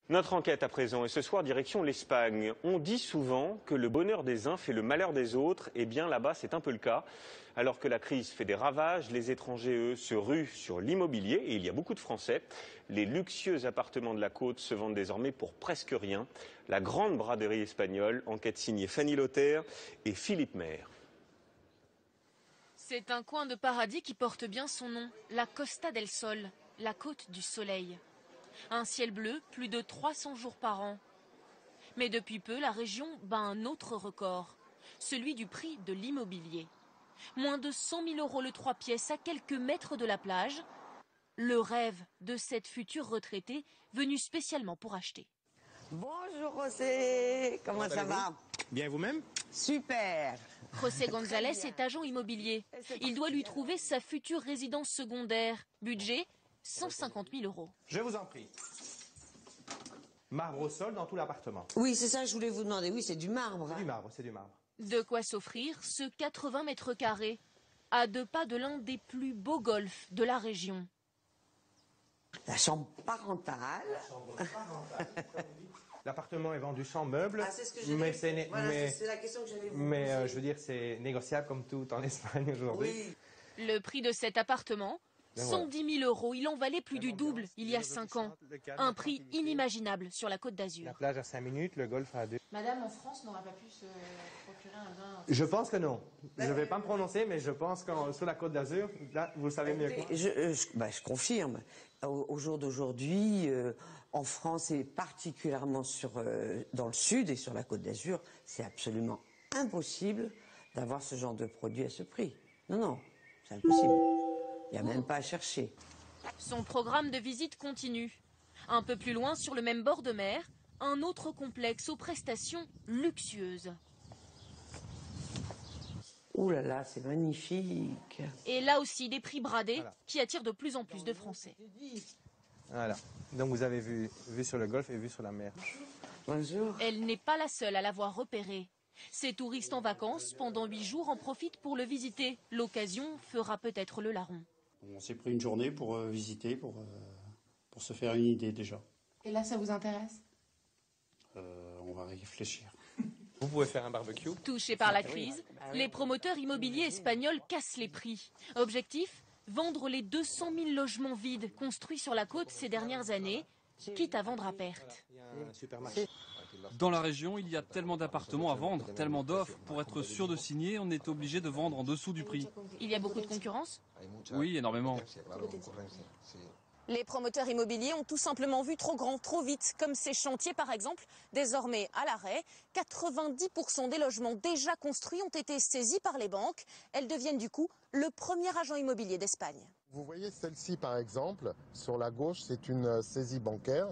Notre enquête à présent, et ce soir direction l'Espagne. On dit souvent que le bonheur des uns fait le malheur des autres. Eh bien là-bas c'est un peu le cas. Alors que la crise fait des ravages, les étrangers eux se ruent sur l'immobilier et il y a beaucoup de Français. Les luxueux appartements de la côte se vendent désormais pour presque rien. La grande braderie espagnole, enquête signée Fanny Lothaire et Philippe Maire. C'est un coin de paradis qui porte bien son nom, la Costa del Sol, la côte du soleil. Un ciel bleu, plus de 300 jours par an. Mais depuis peu, la région bat un autre record, celui du prix de l'immobilier. Moins de 100 000 € le 3 pièces à quelques mètres de la plage. Le rêve de cette future retraitée venue spécialement pour acheter. Bonjour José, comment ça va? Bien vous-même? Super. José González est agent immobilier. Il doit lui trouver sa future résidence secondaire. Budget 150 000 €. Je vous en prie. Marbre au sol dans tout l'appartement. Oui, c'est ça, je voulais vous demander. Oui, c'est du marbre. C'est du marbre, c'est du marbre. De quoi s'offrir ce 80 mètres carrés, à 2 pas de l'un des plus beaux golfs de la région. La chambre parentale. L'appartement est vendu sans meubles. Ah, c'est ce que j'ai mais dit. c'est Voilà, c'est la question que j'allais vous mais poser. je veux dire, c'est négociable comme tout en Espagne aujourd'hui. Oui. Le prix de cet appartement, 110 000 €. Il en valait plus du double il y a 5 ans. Un prix inimaginable sur la Côte d'Azur. La plage à 5 minutes, le golf à 2. Madame en France n'aurait pas pu se procurer un bien. Je pense que non. Je ne vais pas me prononcer, mais je pense que sur la Côte d'Azur, là, vous le savez mieux que moi. Je confirme. Au jour d'aujourd'hui, en France et particulièrement dans le sud et sur la Côte d'Azur, c'est absolument impossible d'avoir ce genre de produit à ce prix. Non, non, c'est impossible. Il n'y a même pas à chercher. Son programme de visite continue. Un peu plus loin, sur le même bord de mer, un autre complexe aux prestations luxueuses. Ouh là là, c'est magnifique. Et là aussi, des prix bradés qui attirent de plus en plus de Français. Voilà. Donc vous avez vue sur le golfe et vue sur la mer. Bonjour. Elle n'est pas la seule à l'avoir repéré. Ces touristes en vacances, pendant 8 jours, en profitent pour le visiter. L'occasion fera peut-être le larron. On s'est pris une journée pour visiter, pour se faire une idée déjà. Et là, ça vous intéresse? On va réfléchir. Vous pouvez faire un barbecue. Touchés par la crise, les promoteurs immobiliers espagnols cassent les prix. Objectif, vendre les 200 000 logements vides construits sur la côte ces dernières années, quitte à vendre à perte. Il y a un supermarché. Dans la région, il y a tellement d'appartements à vendre, tellement d'offres. Pour être sûr de signer, on est obligé de vendre en dessous du prix. Il y a beaucoup de concurrence? Oui, énormément. Les promoteurs immobiliers ont tout simplement vu trop grand, trop vite, comme ces chantiers par exemple, désormais à l'arrêt. 90% des logements déjà construits ont été saisis par les banques. Elles deviennent du coup le premier agent immobilier d'Espagne. Vous voyez celle-ci par exemple, sur la gauche, c'est une saisie bancaire.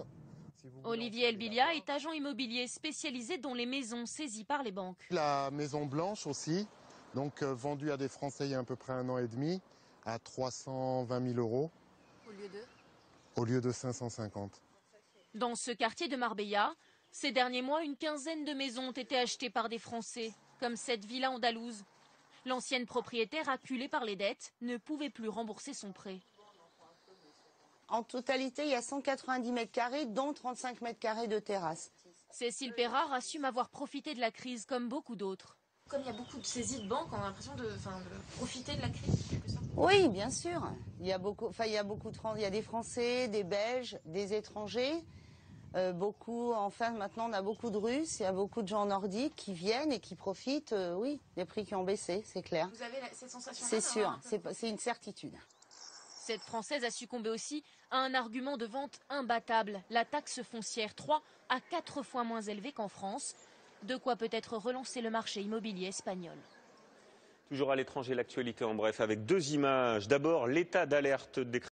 Olivier Elbilia est agent immobilier spécialisé dans les maisons saisies par les banques. La Maison Blanche aussi, donc vendue à des Français il y a à peu près 1 an et demi, à 320 000 €. Au lieu de 550. Dans ce quartier de Marbella, ces derniers mois, une quinzaine de maisons ont été achetées par des Français, comme cette villa andalouse. L'ancienne propriétaire, acculée par les dettes, ne pouvait plus rembourser son prêt. En totalité, il y a 190 mètres carrés, dont 35 mètres carrés de terrasse. Cécile Perrard assume avoir profité de la crise comme beaucoup d'autres. Comme il y a beaucoup de saisies de banques, on a l'impression de profiter de la crise, quelque sorte. Oui, bien sûr. Il y a des Français, des Belges, des étrangers. Maintenant, on a beaucoup de Russes, il y a beaucoup de gens nordiques qui viennent et qui profitent, des prix qui ont baissé, c'est clair. Vous avez cette sensation-là? C'est sûr, c'est une certitude. Cette Française a succombé aussi à un argument de vente imbattable, la taxe foncière 3 à 4 fois moins élevée qu'en France. De quoi peut-être relancer le marché immobilier espagnol. Toujours à l'étranger, l'actualité en bref, avec 2 images. D'abord, l'état d'alerte décrété